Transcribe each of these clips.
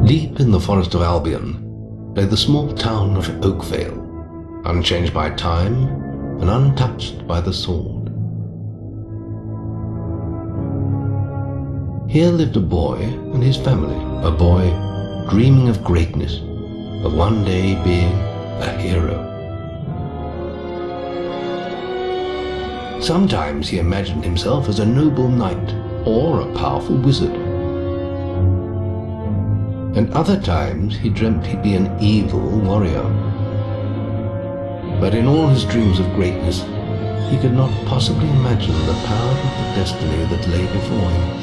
Deep in the forest of Albion lay the small town of Oakvale, unchanged by time and untouched by the sword. Here lived a boy and his family, a boy dreaming of greatness, of one day being a hero. Sometimes he imagined himself as a noble knight or a powerful wizard. And other times he dreamt he'd be an evil warrior. But in all his dreams of greatness, he could not possibly imagine the power of the destiny that lay before him.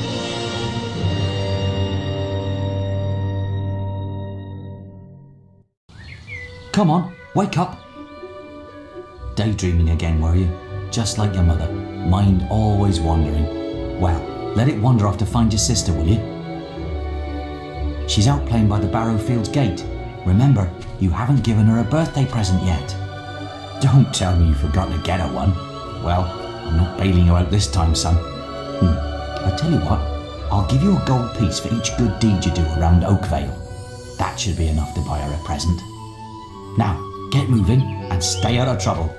Come on, wake up. Daydreaming again, were you? Just like your mother, mind always wandering. Well, let it wander off to find your sister, will you? She's out playing by the Barrowfields gate. Remember, you haven't given her a birthday present yet. Don't tell me you've forgotten to get her one. Well, I'm not bailing you out this time, son. I tell you what, I'll give you a gold piece for each good deed you do around Oakvale. That should be enough to buy her a present. Now, get moving and stay out of trouble.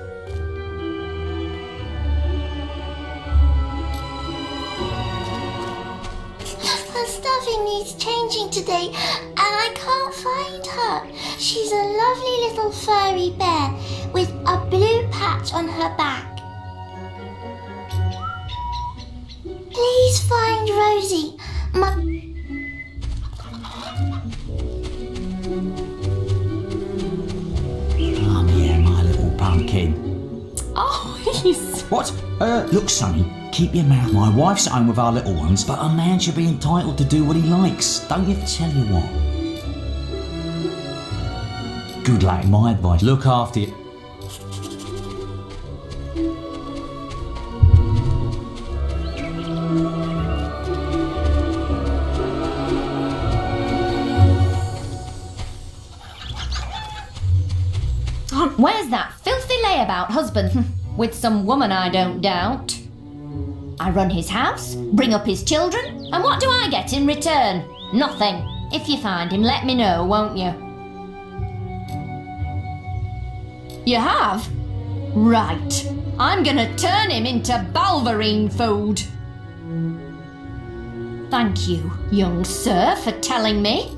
Needs changing today and I can't find her. She's a lovely little furry bear with a blue patch on her back. Please find Rosie. Come here, my little pumpkin. Oh, he's... What? Look, Sonny, keep your mouth. My wife's at home with our little ones, but a man should be entitled to do what he likes. Don't you? Tell you what. Good lad, my advice. Look after you. Where's that filthy layabout husband? With some woman, I don't doubt. I run his house, bring up his children, and what do I get in return? Nothing. If you find him, let me know, won't you? You have? Right. I'm gonna turn him into balverine food. Thank you, young sir, for telling me.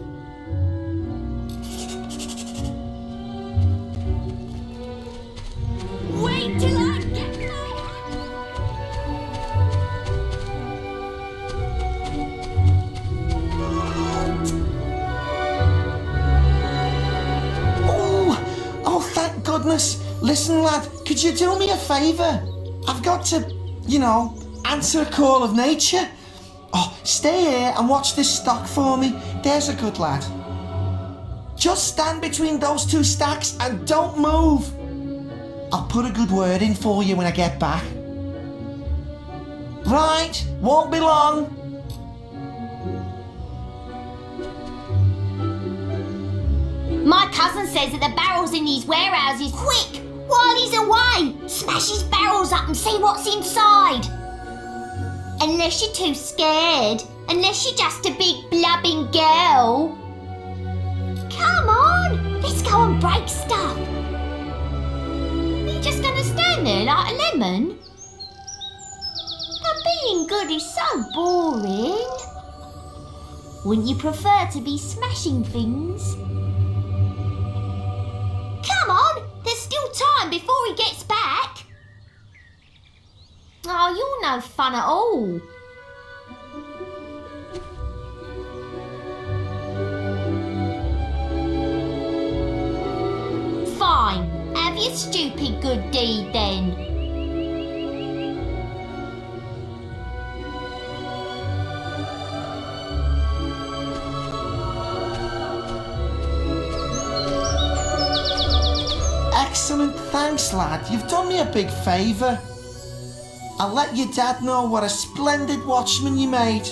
Wait till I get Oh, thank goodness. Listen, lad, could you do me a favour? I've got to, answer a call of nature. Oh, stay here and watch this stock for me. There's a good lad. Just stand between those two stacks and don't move. I'll put a good word in for you when I get back. Right, won't be long. My cousin says that the barrels in these warehouses quick while he's away. Smash his barrels up and see what's inside. Unless you're too scared. Unless you're just a big blubbing girl. Come on, let's go and break stuff. Are you just gonna stand there like a lemon? But being good is so boring. Wouldn't you prefer to be smashing things? Come on, there's still time before he gets back. Oh, you're no fun at all. Fine, have your stupid good deed then. Excellent, thanks lad, you've done me a big favour. I'll let your dad know what a splendid watchman you made.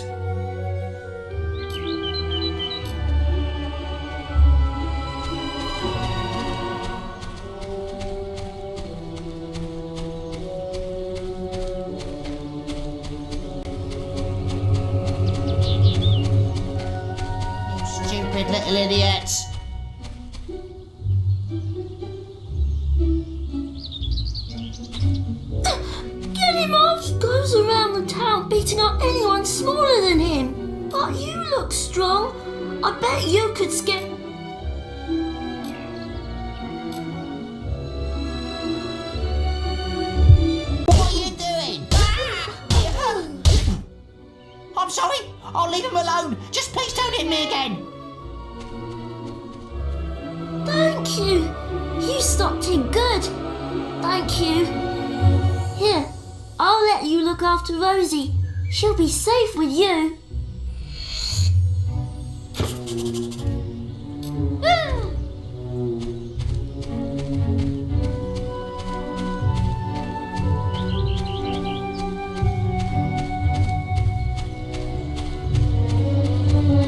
Stupid little idiots. Get him off! He goes around the town beating up anyone smaller than him. But you look strong. I bet you could scare... What are you doing? I'm sorry. I'll leave him alone. Just please don't hit me again. Thank you. You stopped him good. Thank you. Here, I'll let you look after Rosie. She'll be safe with you.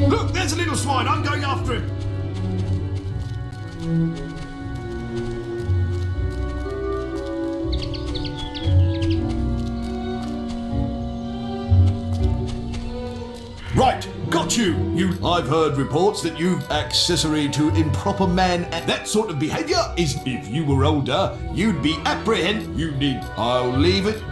Look, there's a little swine. I'm going after him. Right, got you. I've heard reports that you accessory to improper men, and that sort of behaviour is, if you were older, you'd be apprehended. You need. I'll leave it.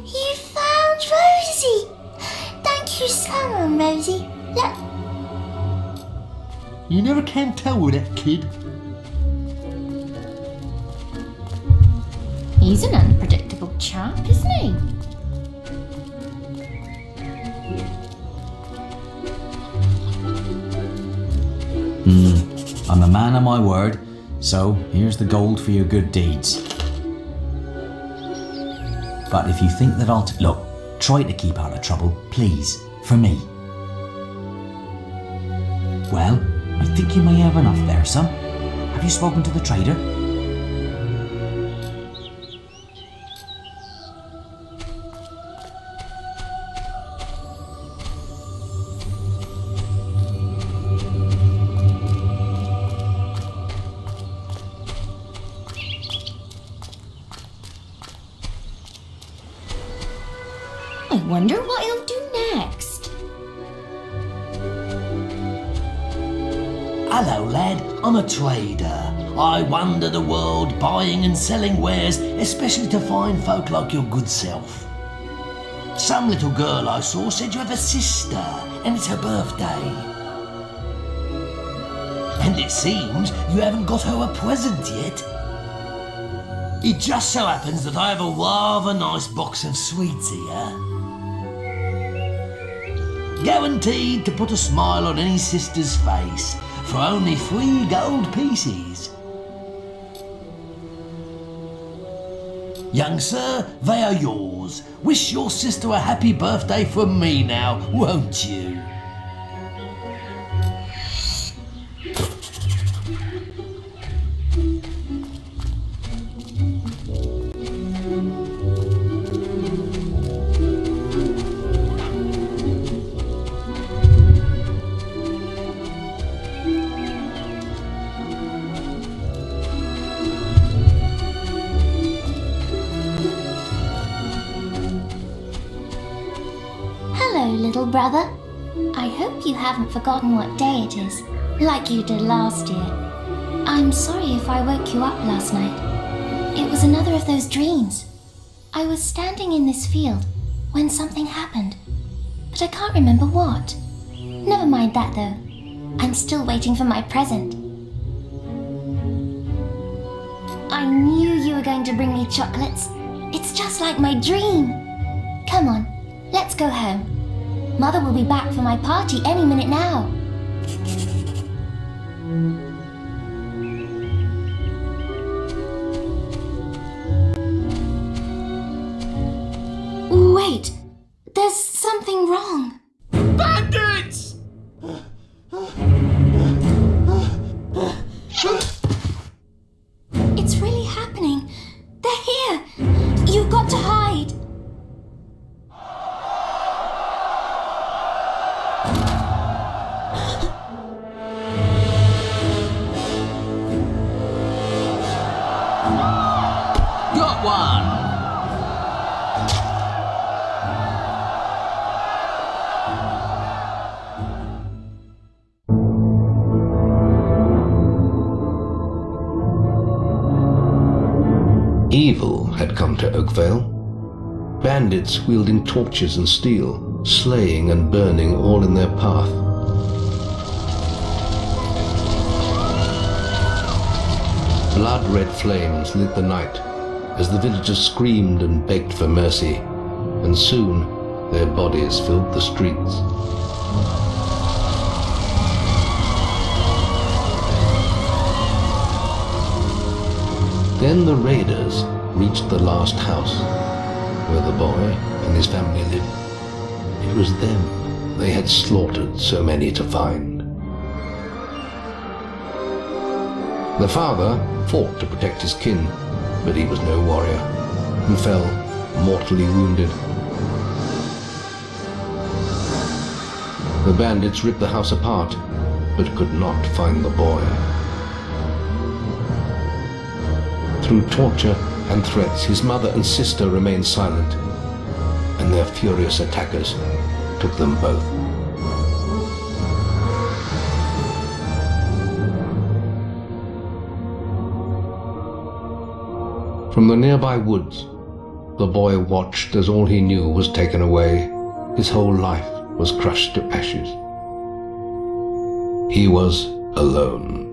You found Rosie. Thank you so much, Rosie. Look, You never can tell with that kid. He's an unpredictable chap, isn't he? I'm a man of my word, so here's the gold for your good deeds. But if you think that look, try to keep out of trouble, please, for me. Well, I think you may have enough there, son. Have you spoken to the trader? I wonder what he'll do next. Hello, lad. I'm a trader. I wander the world buying and selling wares, especially to fine folk like your good self. Some little girl I saw said you have a sister, and it's her birthday. And it seems you haven't got her a present yet. It just so happens that I have a rather nice box of sweets here. Guaranteed to put a smile on any sister's face for only 3 gold pieces. Young sir, they are yours. Wish your sister a happy birthday from me now, won't you? hello, little brother. I hope you haven't forgotten what day it is, like you did last year. I'm sorry if I woke you up last night. It was another of those dreams. I was standing in this field when something happened, but I can't remember what. Never mind that though. I'm still waiting for my present. I knew you were going to bring me chocolates. It's just like my dream. Come on, let's go home. Mother will be back for my party any minute now. Wait, there's something wrong. Bandits! It's really happening. They're here. You've got to hide. one. Evil had come to Oakvale. Bandits wielding torches and steel, slaying and burning all in their path. Blood-red flames lit the night as the villagers screamed and begged for mercy, and soon their bodies filled the streets. Then the raiders reached the last house, where the boy and his family lived. It was them they had slaughtered so many to find. The father fought to protect his kin, but he was no warrior, and fell mortally wounded. The bandits ripped the house apart, but could not find the boy. Through torture and threats, his mother and sister remained silent, and their furious attackers took them both. From the nearby woods, the boy watched as all he knew was taken away. His whole life was crushed to ashes. He was alone.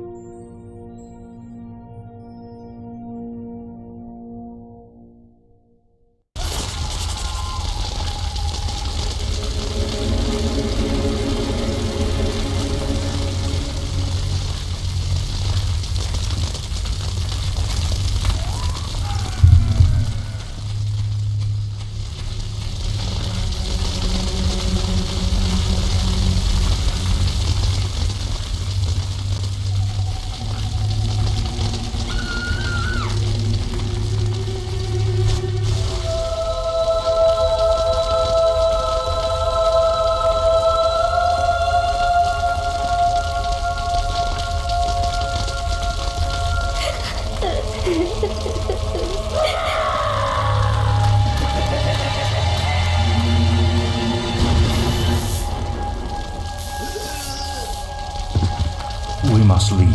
We must leave.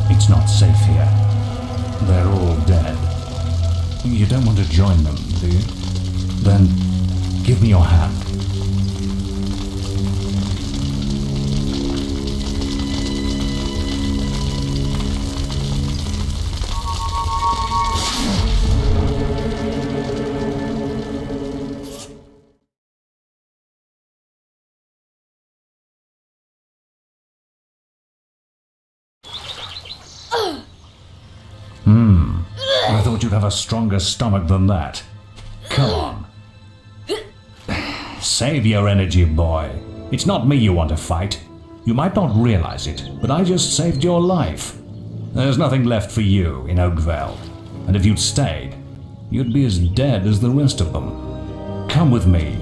It's not safe here. They're all dead. You don't want to join them, do you? Then give me your hand. I thought you'd have a stronger stomach than that. Come on. Save your energy, boy. It's not me you want to fight. You might not realize it, but I just saved your life. There's nothing left for you in Oakvale, and if you'd stayed, you'd be as dead as the rest of them. Come with me.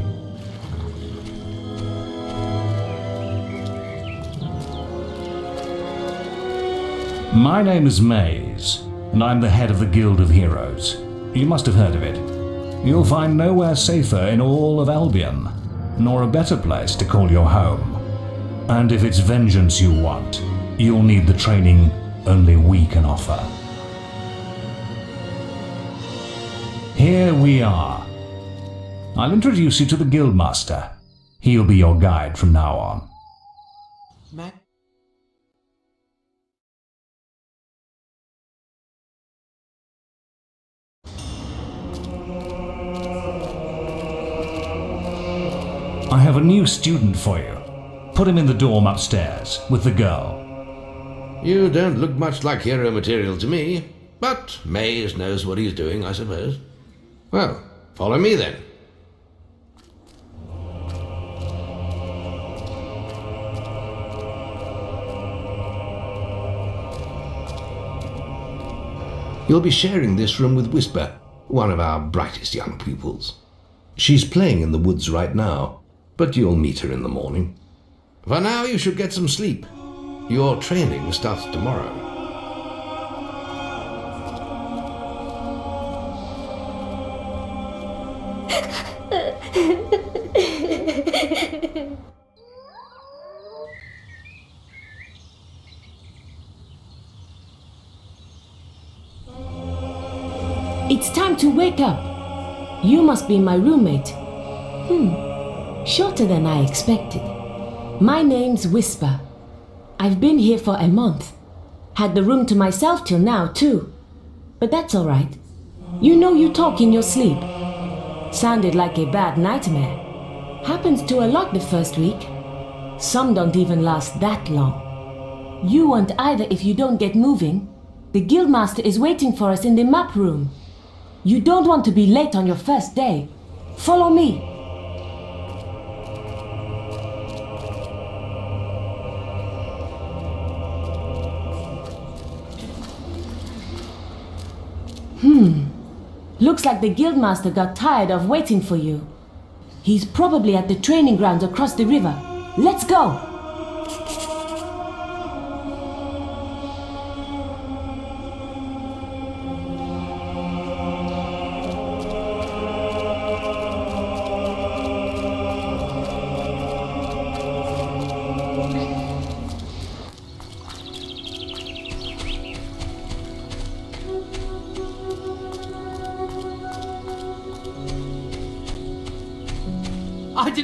My name is Maze, and I'm the head of the Guild of Heroes. You must have heard of it. You'll find nowhere safer in all of Albion, nor a better place to call your home. And if it's vengeance you want, you'll need the training only we can offer. Here we are. I'll introduce you to the Guildmaster. He'll be your guide from now on. I have a new student for you. Put him in the dorm upstairs, with the girl. You don't look much like hero material to me, but Maze knows what he's doing, I suppose. Well, follow me then. You'll be sharing this room with Whisper, one of our brightest young pupils. She's playing in the woods right now, but you'll meet her in the morning. For now, you should get some sleep. Your training starts tomorrow. It's time to wake up. You must be my roommate. Shorter than I expected. My name's Whisper. I've been here for a month. Had the room to myself till now, too. But that's alright. You know you talk in your sleep. Sounded like a bad nightmare. Happens to a lot the first week. Some don't even last that long. You won't either if you don't get moving. The Guildmaster is waiting for us in the map room. You don't want to be late on your first day. Follow me. Looks like the Guildmaster got tired of waiting for you. He's probably at the training grounds across the river. Let's go!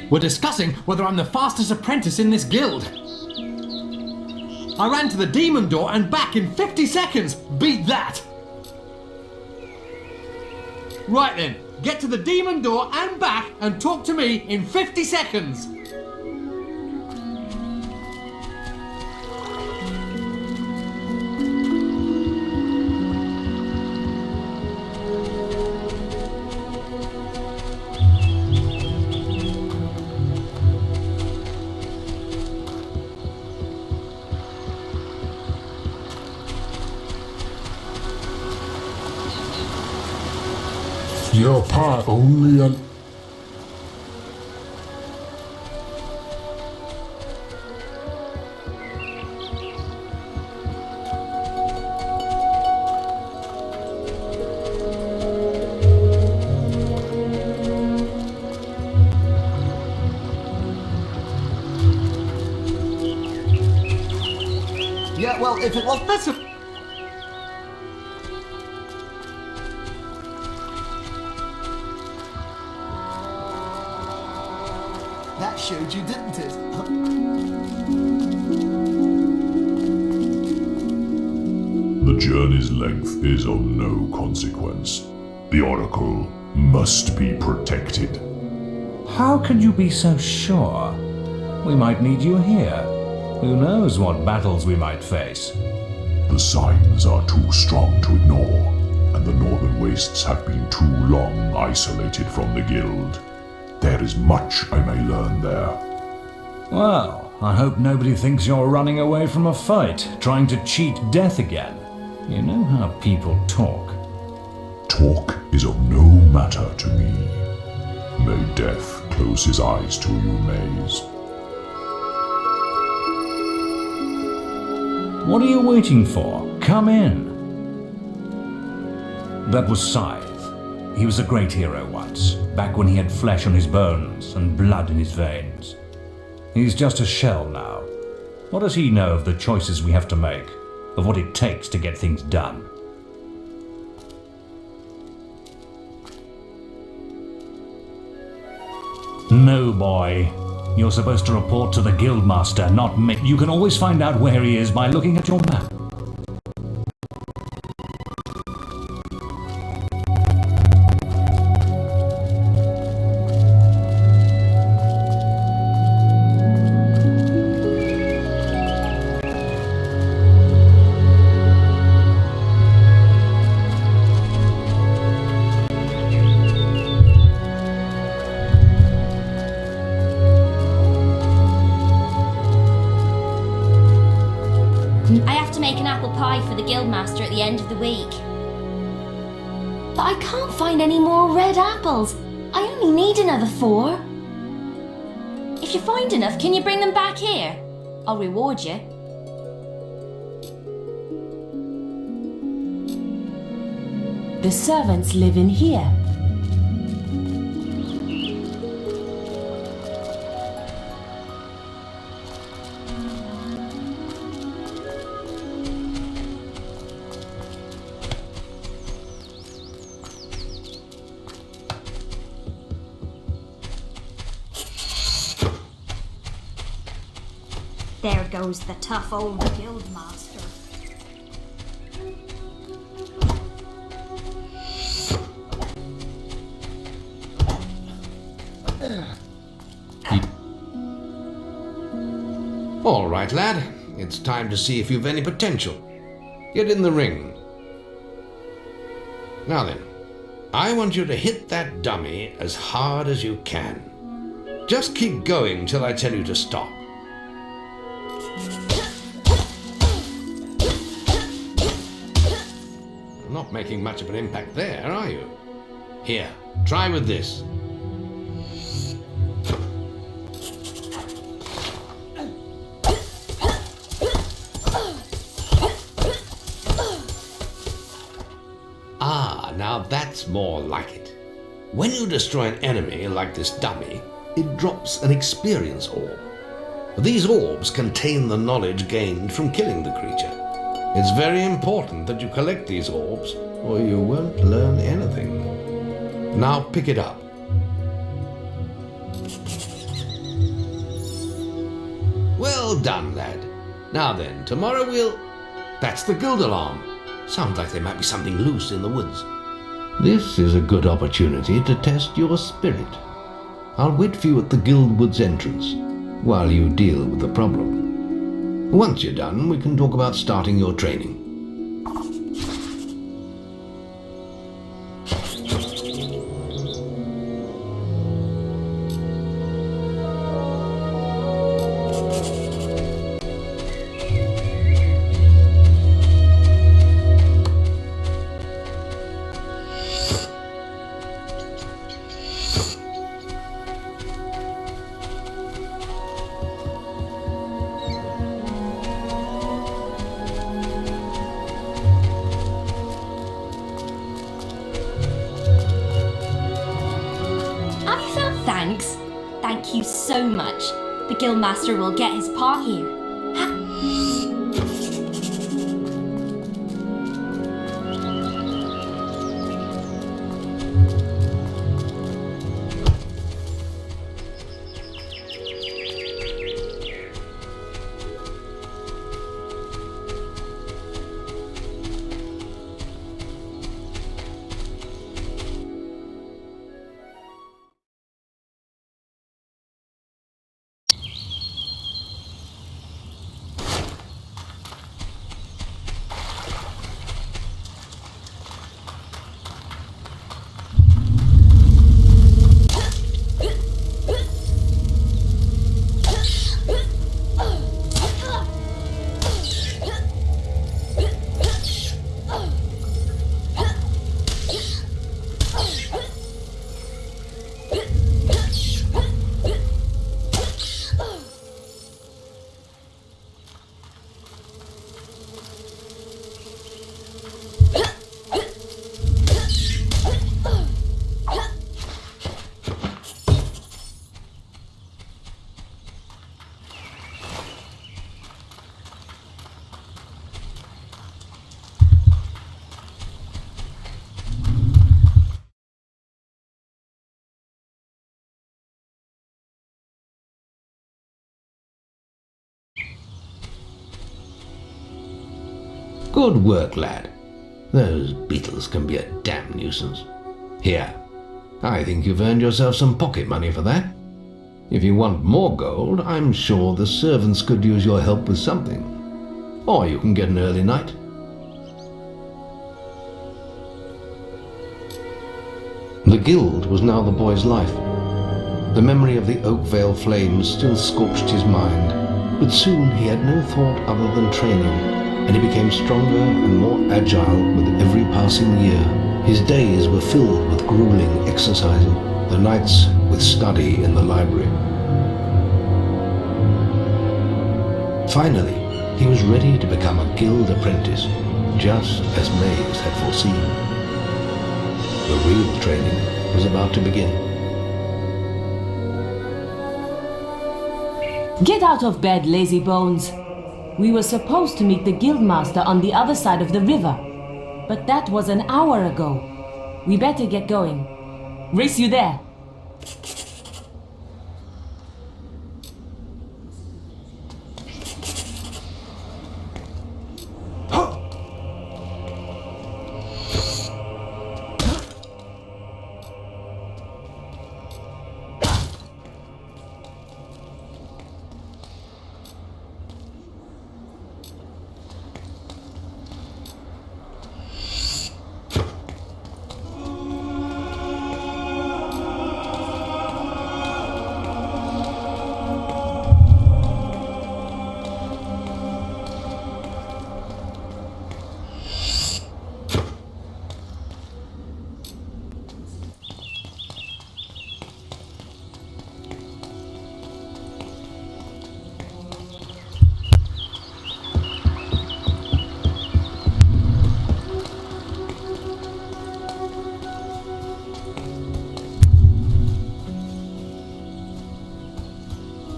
We're discussing whether I'm the fastest apprentice in this guild. I ran to the demon door and back in 50 seconds. Beat that! Right then, get to the demon door and back and talk to me in 50 seconds. Your part only on... Yeah, well, if it was better... That showed you, didn't it? The journey's length is of no consequence. The Oracle must be protected. How can you be so sure? We might need you here. Who knows what battles we might face? The signs are too strong to ignore, and the Northern Wastes have been too long isolated from the Guild. There is much I may learn there. Well, I hope nobody thinks you're running away from a fight, trying to cheat death again. You know how people talk. Talk is of no matter to me. May death close his eyes to you, Maze. What are you waiting for? Come in. That was Scythe. He was a great hero once, back when he had flesh on his bones and blood in his veins. He's just a shell now. What does he know of the choices we have to make, of what it takes to get things done? No, boy. You're supposed to report to the Guildmaster, not me. You can always find out where he is by looking at your map. I have to make an apple pie for the Guildmaster at the end of the week. But I can't find any more red apples. I only need another 4. If you find enough, can you bring them back here? I'll reward you. The servants live in here. There goes the tough old guildmaster. All right, lad. It's time to see if you've any potential. Get in the ring. Now then, I want you to hit that dummy as hard as you can. Just keep going till I tell you to stop. Not making much of an impact there, are you? Here, try with this. Ah, now that's more like it. When you destroy an enemy like this dummy, it drops an experience orb. These orbs contain the knowledge gained from killing the creature. It's very important that you collect these orbs, or you won't learn anything. Now pick it up. Well done, lad. Now then, tomorrow we'll... That's the guild alarm. Sounds like there might be something loose in the woods. This is a good opportunity to test your spirit. I'll wait for you at the guild woods entrance while you deal with the problem. Once you're done, we can talk about starting your training. Thanks. Thank you so much. The guildmaster will get his part here. Good work, lad. Those beetles can be a damn nuisance. Here, I think you've earned yourself some pocket money for that. If you want more gold, I'm sure the servants could use your help with something. Or you can get an early night. The guild was now the boy's life. The memory of the Oakvale flames still scorched his mind, but soon he had no thought other than training, and he became stronger and more agile with every passing year. His days were filled with grueling exercising, the nights with study in the library. Finally, he was ready to become a guild apprentice, just as Maze had foreseen. The real training was about to begin. Get out of bed, lazy bones. We were supposed to meet the guildmaster on the other side of the river, but that was an hour ago. We better get going. Race you there.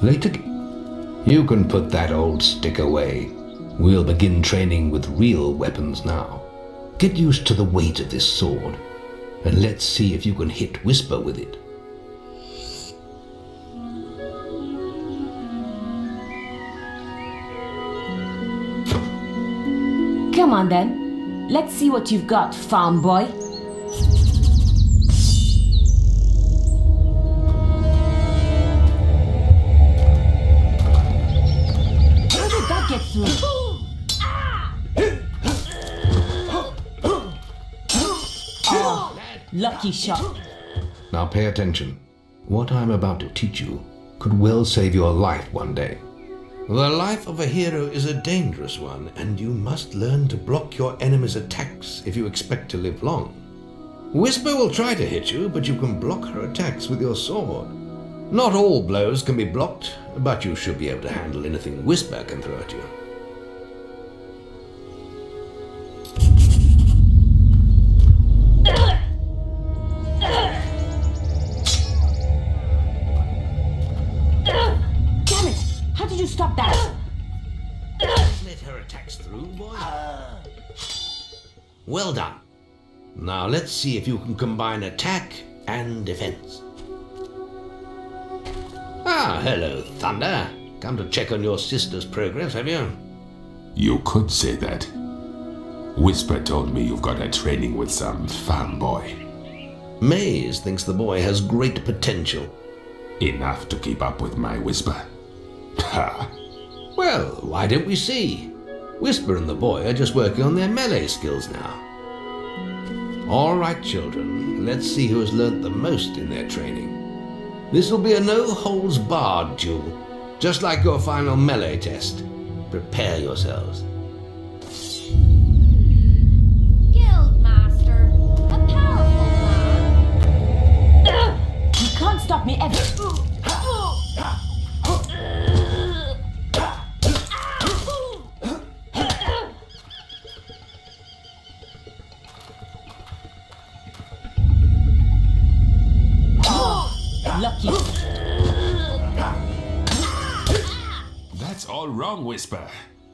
Later. You can put that old stick away. We'll begin training with real weapons now. Get used to the weight of this sword, and let's see if you can hit Whisper with it. Come on then. Let's see what you've got, farm boy. How did that get through? Oh, lucky shot. Now pay attention. What I'm about to teach you could well save your life one day. The life of a hero is a dangerous one, and you must learn to block your enemy's attacks if you expect to live long. Whisper will try to hit you, but you can block her attacks with your sword. Not all blows can be blocked, but you should be able to handle anything Whisper can throw at you. Damn it! How did you stop that? Let her attacks through, boy. Well done. Now let's see if you can combine attack and defense. Ah, hello, Thunder. Come to check on your sister's progress, have you? You could say that. Whisper told me you've got a training with some farm boy. Maze thinks the boy has great potential. Enough to keep up with my Whisper. Ha! Well, why don't we see? Whisper and the boy are just working on their melee skills now. All right, children, let's see who has learnt the most in their training. This will be a no-holds-barred duel, just like your final melee test. Prepare yourselves. Guildmaster, a powerful man. You can't stop me ever. Lucky. That's all wrong, Whisper.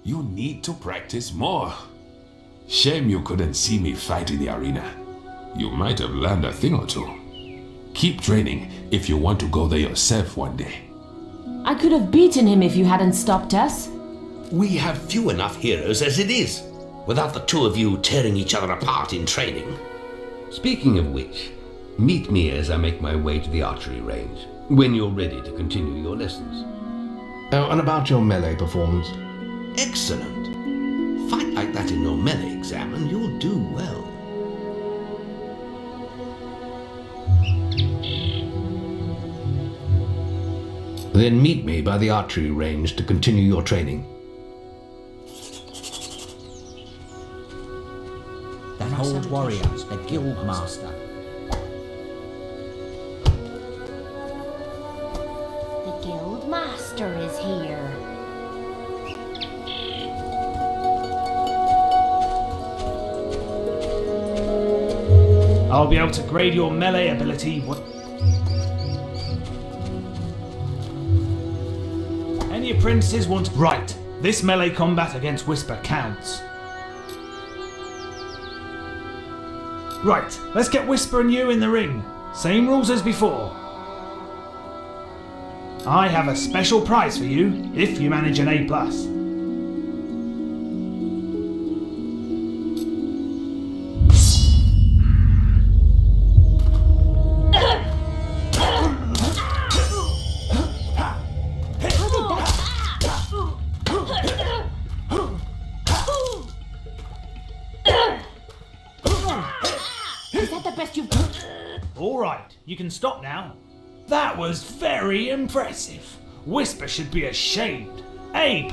You need to practice more. Shame you couldn't see me fight in the arena. You might have learned a thing or two. Keep training if you want to go there yourself one day. I could have beaten him if you hadn't stopped us. We have few enough heroes as it is, without the two of you tearing each other apart in training. Speaking of which, meet me as I make my way to the archery range, when you're ready to continue your lessons. Oh, and about your melee performance. Excellent. Fight like that in your melee exam and you'll do well. Then meet me by the archery range to continue your training. That old warrior, the Guildmaster. The Guildmaster is here. I'll be able to grade your melee ability. Any apprentices want... Right, this melee combat against Whisper counts. Right, let's get Whisper and you in the ring. Same rules as before. I have a special prize for you if you manage an A+. Alright, you can stop now. That was very impressive. Whisper should be ashamed. A+.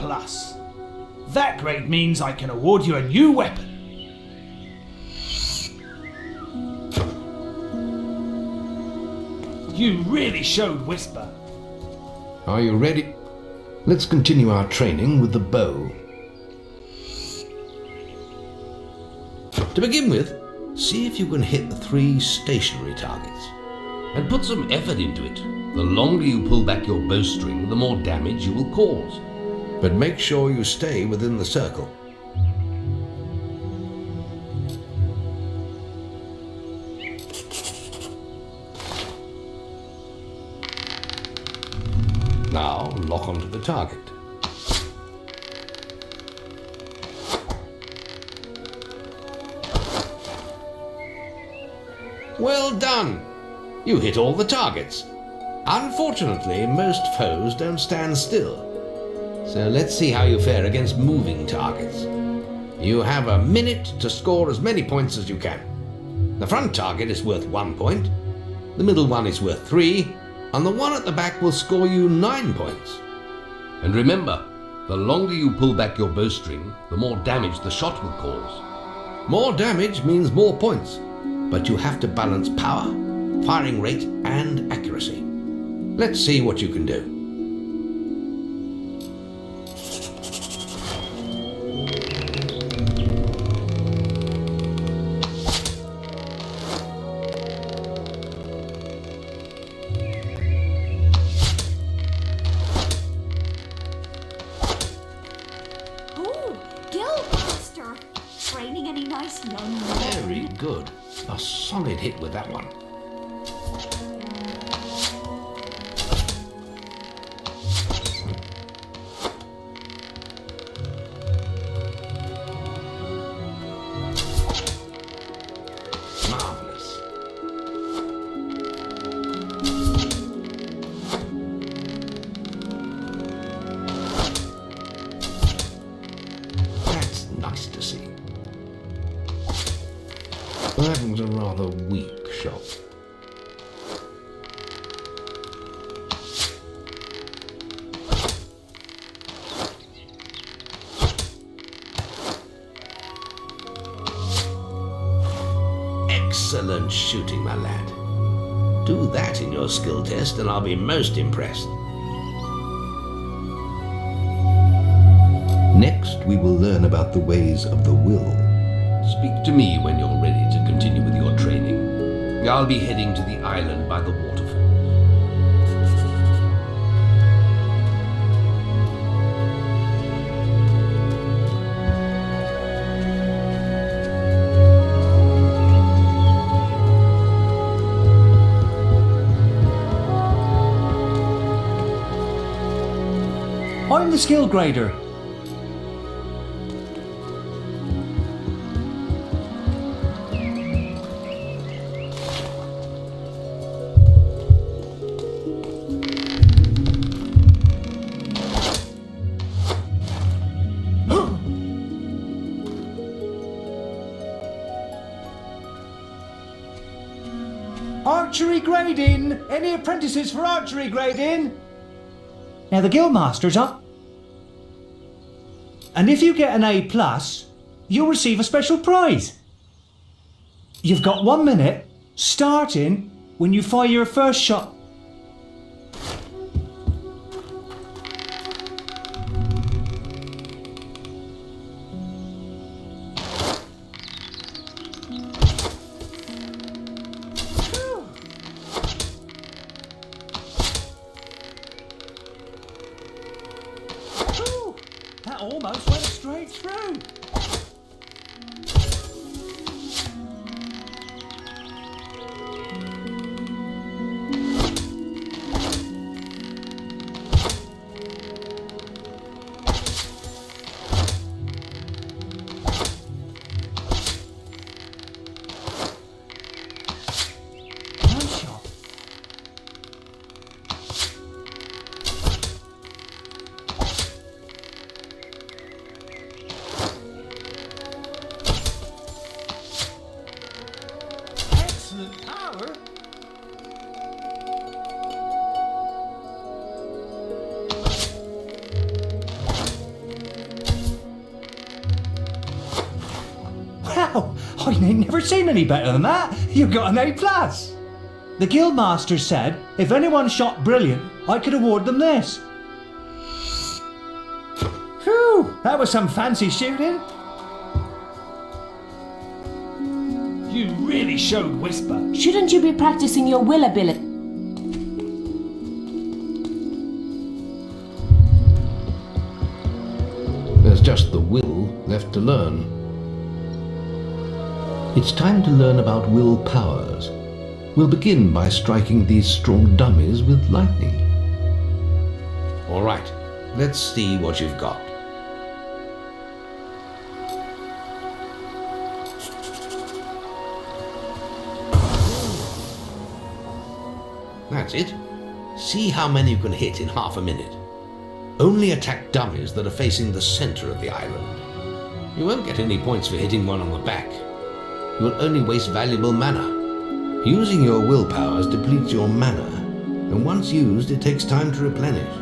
That grade means I can award you a new weapon. You really showed Whisper. Are you ready? Let's continue our training with the bow. To begin with, see if you can hit the 3 stationary targets. And put some effort into it. The longer you pull back your bowstring, the more damage you will cause. But make sure you stay within the circle. Now lock onto the target. Well done! You hit all the targets. Unfortunately, most foes don't stand still. So let's see how you fare against moving targets. You have a minute to score as many points as you can. The front target is worth 1 point, the middle one is worth 3, and the one at the back will score you 9 points. And remember, the longer you pull back your bowstring, the more damage the shot will cause. More damage means more points, but you have to balance power, firing rate, and accuracy. Let's see what you can do. Ooh, Guildmaster! Training any nice young men? Very good. A solid hit with that one. Marvelous. That's nice to see. That was a rather weak shot. Excellent shooting, my lad. Do that in your skill test and I'll be most impressed. Next, we will learn about the ways of the will. Speak to me when you're ready to continue with your training. I'll be heading to the island by the waterfall. I'm the skill grader. Archery grading! Any apprentices for archery grading? Now the Guildmaster's up. And if you get an A+, you'll receive a special prize. You've got 1 minute, starting when you fire your first shot. That almost went straight through. Nice shot. Excellent power. Wow, I ain't never seen any better than that. You got an A+. The Guildmaster said if anyone shot brilliant, I could award them this. Phew, that was some fancy shooting. You really showed Whisper. Shouldn't you be practicing your will ability? There's just the will left to learn. It's time to learn about will powers. We'll begin by striking these strong dummies with lightning. All right, let's see what you've got. That's it. See how many you can hit in half a minute. Only attack dummies that are facing the center of the island. You won't get any points for hitting one on the back. You will only waste valuable mana. Using your will powers depletes your mana, and once used, it takes time to replenish.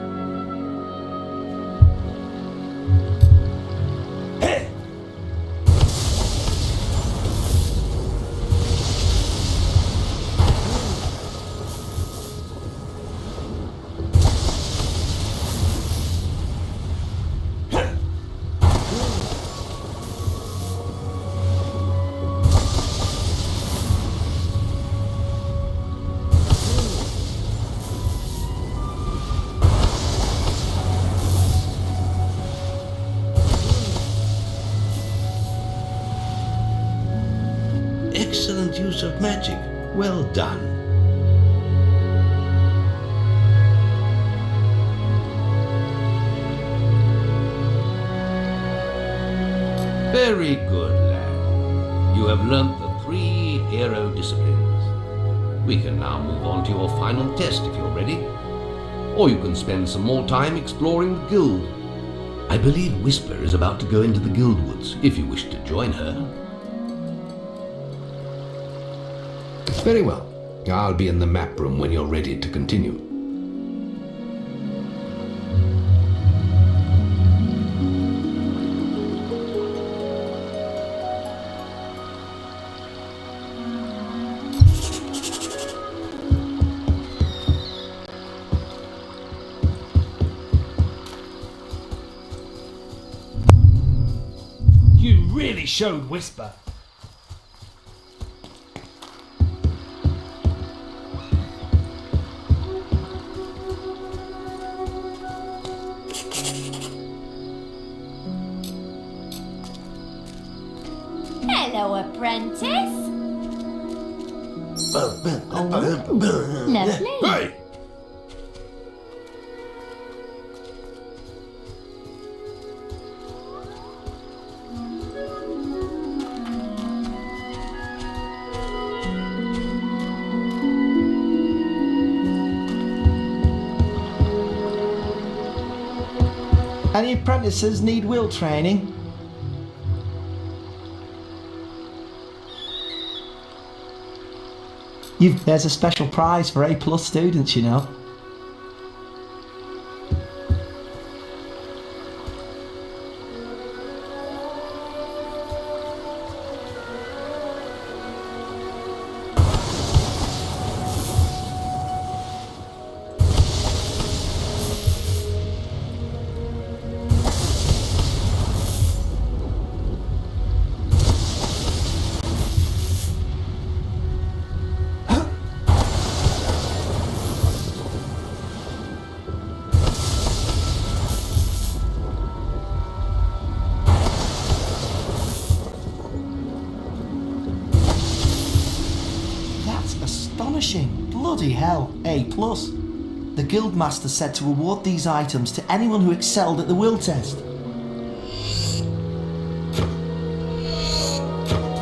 Excellent use of magic. Well done. Very good, lad. You have learnt the 3 hero disciplines. We can now move on to your final test if you're ready. Or you can spend some more time exploring the guild. I believe Whisper is about to go into the guild woods, if you wish to join her. Very well. I'll be in the map room when you're ready to continue. You really showed Whisper. Hello, apprentice. Lovely. Hey! Any apprentices need will training? There's a special prize for A+ students, you know. Astonishing. Bloody hell. A+. The Guildmaster said to award these items to anyone who excelled at the will test.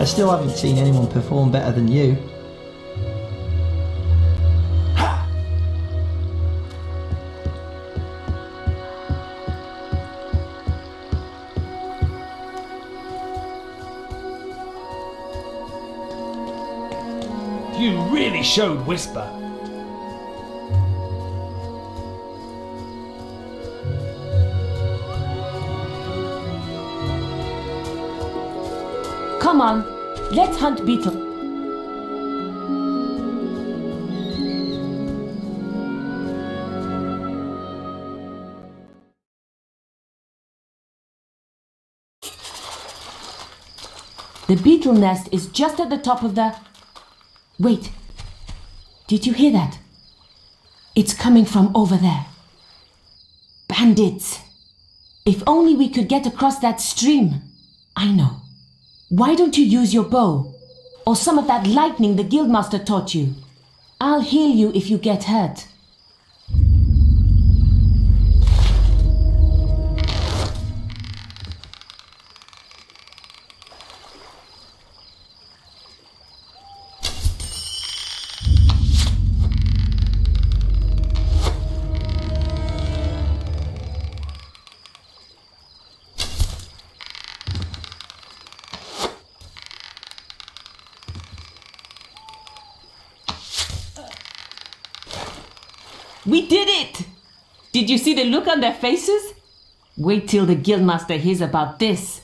I still haven't seen anyone perform better than you. You really showed Whisper. Come on, let's hunt beetle. The beetle nest is just at the top of the... Wait. Did you hear that? It's coming from over there. Bandits. If only we could get across that stream. I know. Why don't you use your bow? Or some of that lightning the guildmaster taught you? I'll heal you if you get hurt. We did it! Did you see the look on their faces? Wait till the guildmaster hears about this.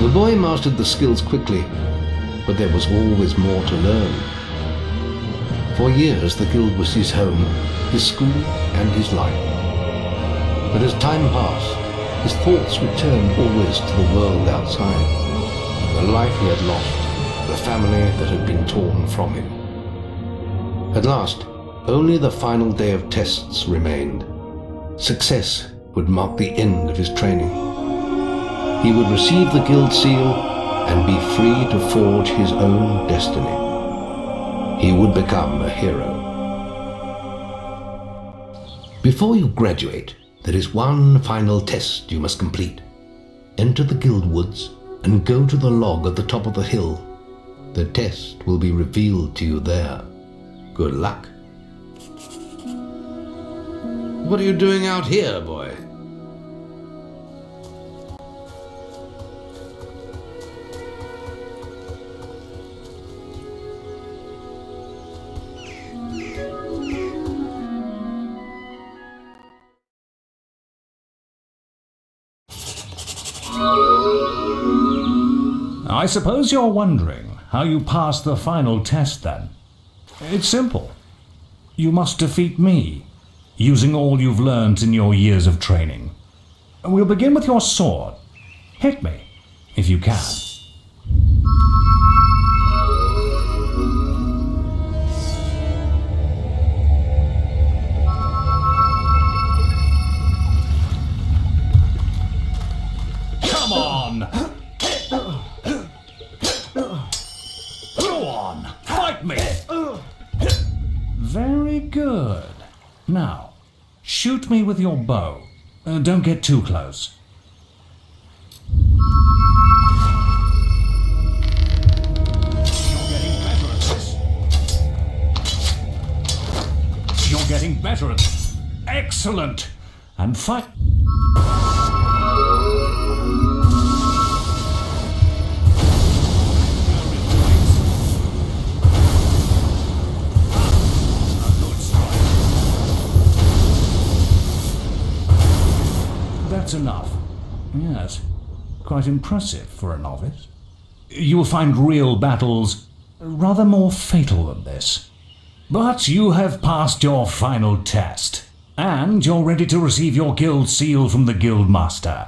The boy mastered the skills quickly, but there was always more to learn. For years the guild was his home, his school and his life. But as time passed, his thoughts returned always to the world outside, the life he had lost, the family that had been torn from him. At last, only the final day of tests remained. Success would mark the end of his training. He would receive the guild seal and be free to forge his own destiny. He would become a hero. Before you graduate, there is one final test you must complete. Enter the guild woods and go to the log at the top of the hill. The test will be revealed to you there. Good luck. What are you doing out here, boy? I suppose you're wondering how you passed the final test then. It's simple. You must defeat me, using all you've learned in your years of training. We'll begin with your sword. Hit me, if you can. Come on! Go on, fight me! Very good. Now, shoot me with your bow. Don't get too close. You're getting better at this. Excellent! And fight... That's enough. Yes, quite impressive for a novice. You will find real battles rather more fatal than this. But you have passed your final test, and you're ready to receive your guild seal from the guild master.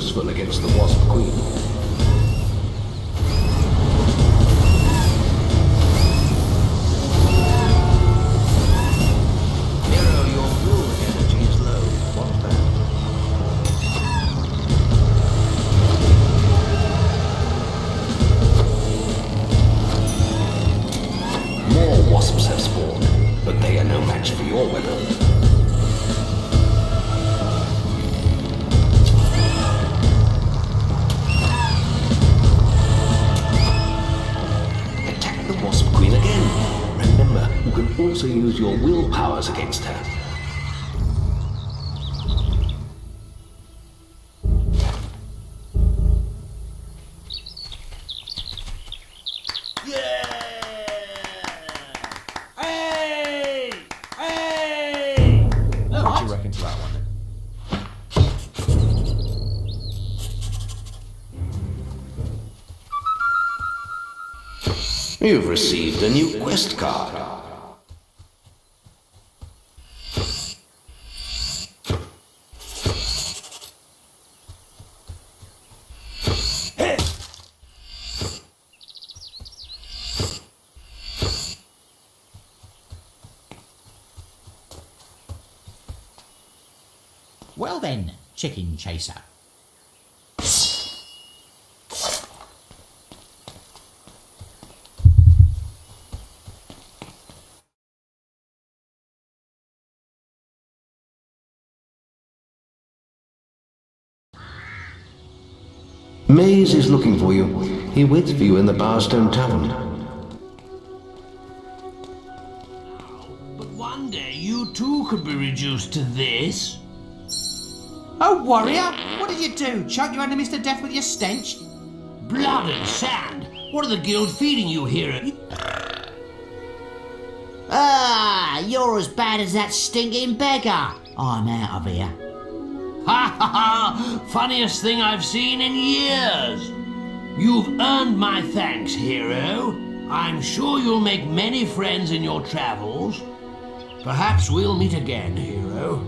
useful against the Wasp Queen. Hero, your rule energy is low. What's that? More wasps have spawned, but they are no match for your weapon. Attack the Wasp Queen again. Remember, you can also use your will powers against her. Hey! Hey! What do you reckon to that one? You've received a new quest card. Well then, chicken chaser. Maze is looking for you. He waits for you in the Bowerstone Tavern. But one day you too could be reduced to this. Oh, warrior! What did you do? Choke your enemies to death with your stench? Blood and sand. What are the guild feeding you here? Ah, you're as bad as that stinking beggar. I'm out of here. Ha ha ha! Funniest thing I've seen in years. You've earned my thanks, hero. I'm sure you'll make many friends in your travels. Perhaps we'll meet again, hero.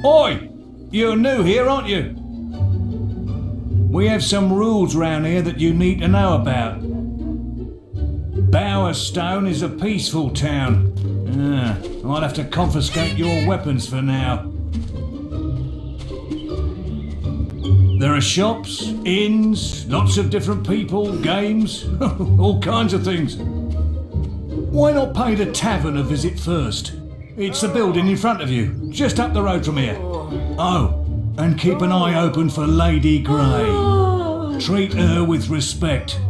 Oi! You're new here, aren't you? We have some rules round here that you need to know about. Bowerstone is a peaceful town. I'll have to confiscate your weapons for now. There are shops, inns, lots of different people, games, all kinds of things. Why not pay the tavern a visit first? It's the building in front of you, just up the road from here. Oh, and keep an eye open for Lady Grey. Treat her with respect.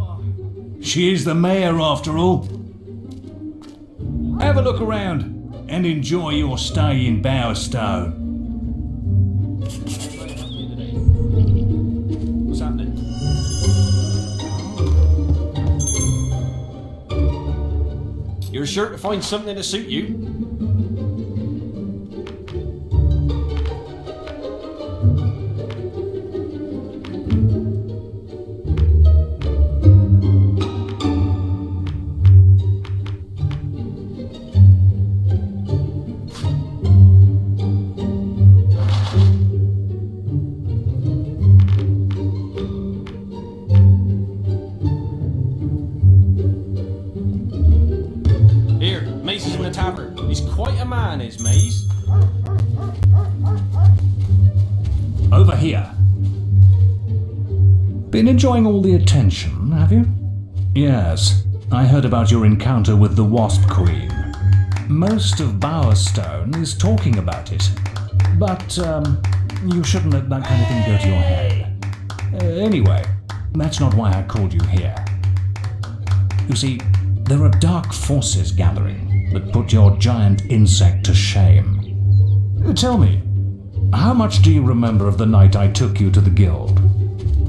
She is the mayor after all. Have a look around and enjoy your stay in Bowerstone. What's happening? You're sure to find something to suit you? He's quite a man, is Maze. Over here. Been enjoying all the attention, have you? Yes, I heard about your encounter with the Wasp Queen. Most of Bowerstone is talking about it. But, you shouldn't let that kind of thing go to your head. Anyway, that's not why I called you here. You see, There are dark forces gathering that put your giant insect to shame. Tell me, how much do you remember of the night I took you to the guild?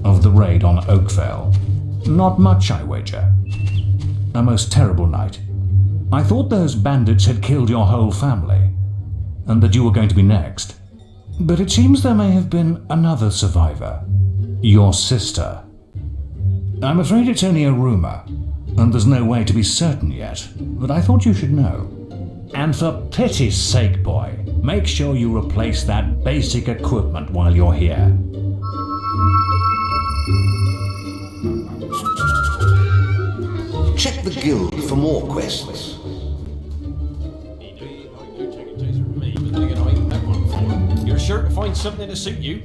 Of the raid on Oakvale? Not much, I wager. A most terrible night. I thought those bandits had killed your whole family, and that you were going to be next. But it seems there may have been another survivor. Your sister. I'm afraid it's only a rumor, and there's no way to be certain yet, but I thought you should know. And for pity's sake, boy, make sure you replace that basic equipment while you're here. Check the guild for more quests. You're sure to find something to suit you.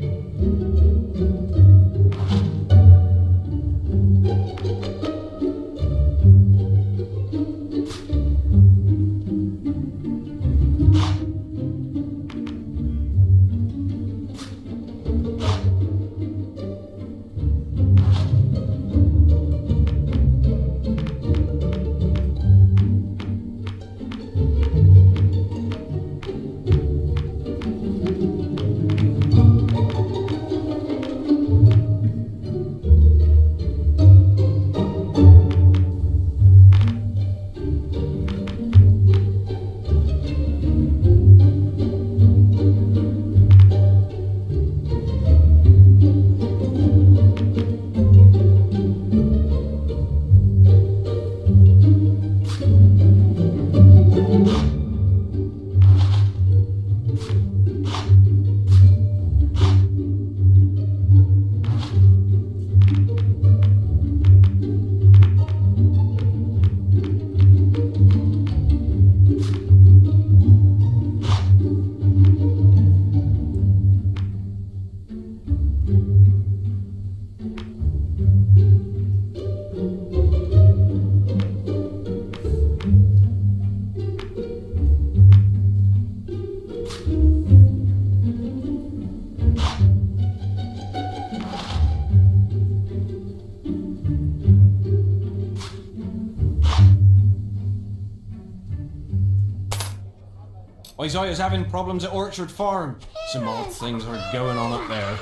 Isaiah's having problems at Orchard Farm. Some odd things are going on up there.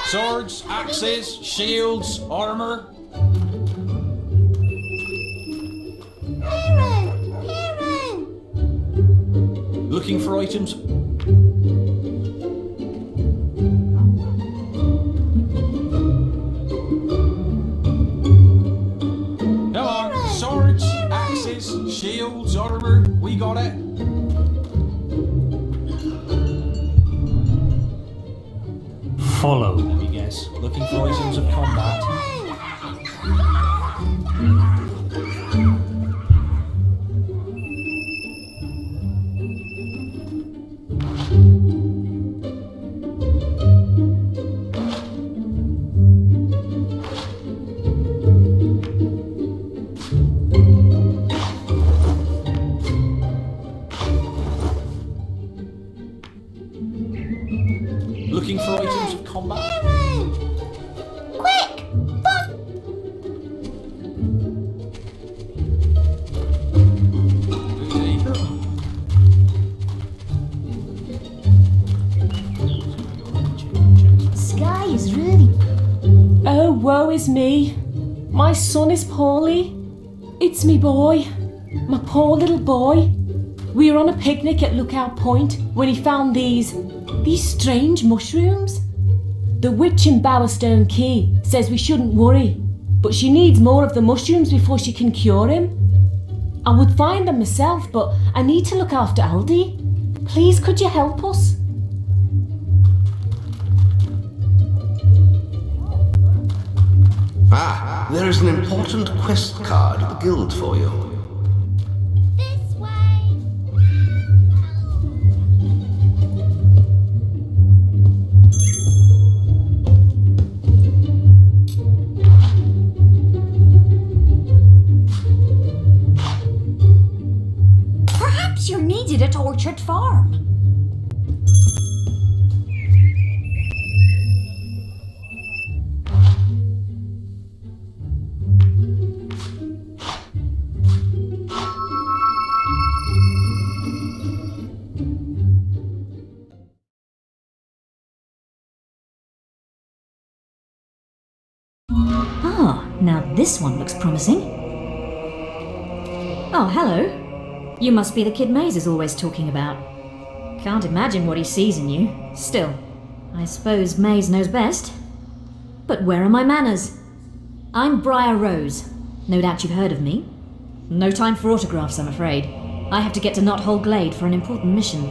Swords, axes, shields, armour. Looking for items. Come on, swords, axes, shields, armour. We got it. Follow. Let me guess. Looking for items of combat. Looking for items of combat. Quick! Sky is really... Oh, woe is me. My son is poorly. It's me boy. My poor little boy. We were on a picnic at Lookout Point when he found these strange mushrooms. The witch in Bowerstone Key says we shouldn't worry, but she needs more of the mushrooms before she can cure him. I would find them myself, but I need to look after Aldi. Please, could you help us? Ah, there is an important quest card at the guild for you. This way. Perhaps you're needed at Orchard Farm. Ah, now this one looks promising. Oh, hello. You must be the kid Maze is always talking about. Can't imagine what he sees in you. Still, I suppose Maze knows best. But where are my manners? I'm Briar Rose. No doubt you've heard of me. No time for autographs, I'm afraid. I have to get to Knothole Glade for an important mission.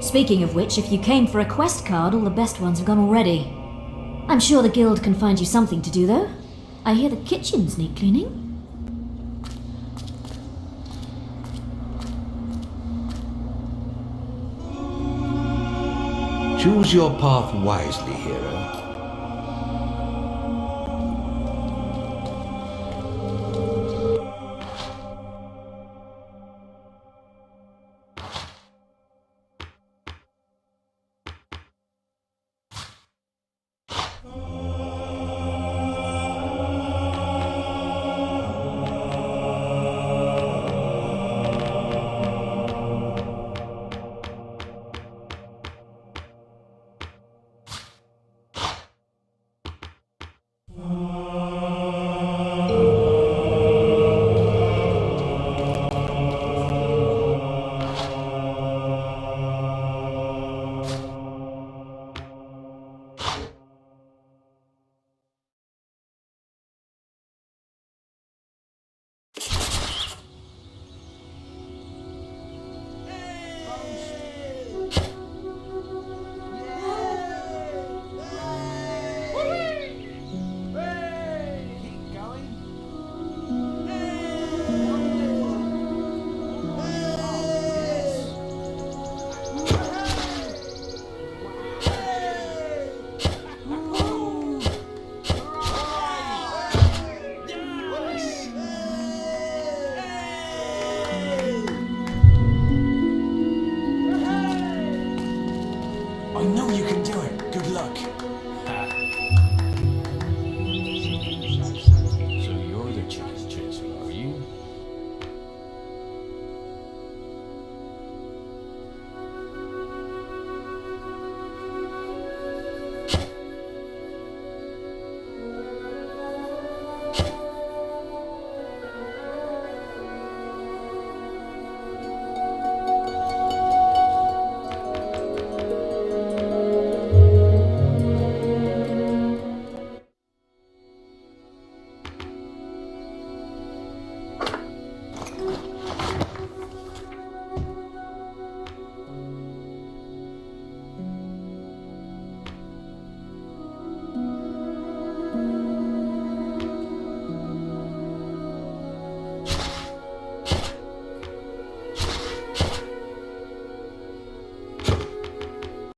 Speaking of which, if you came for a quest card, all the best ones have gone already. I'm sure the guild can find you something to do, though. I hear the kitchens need cleaning. Choose your path wisely, hero.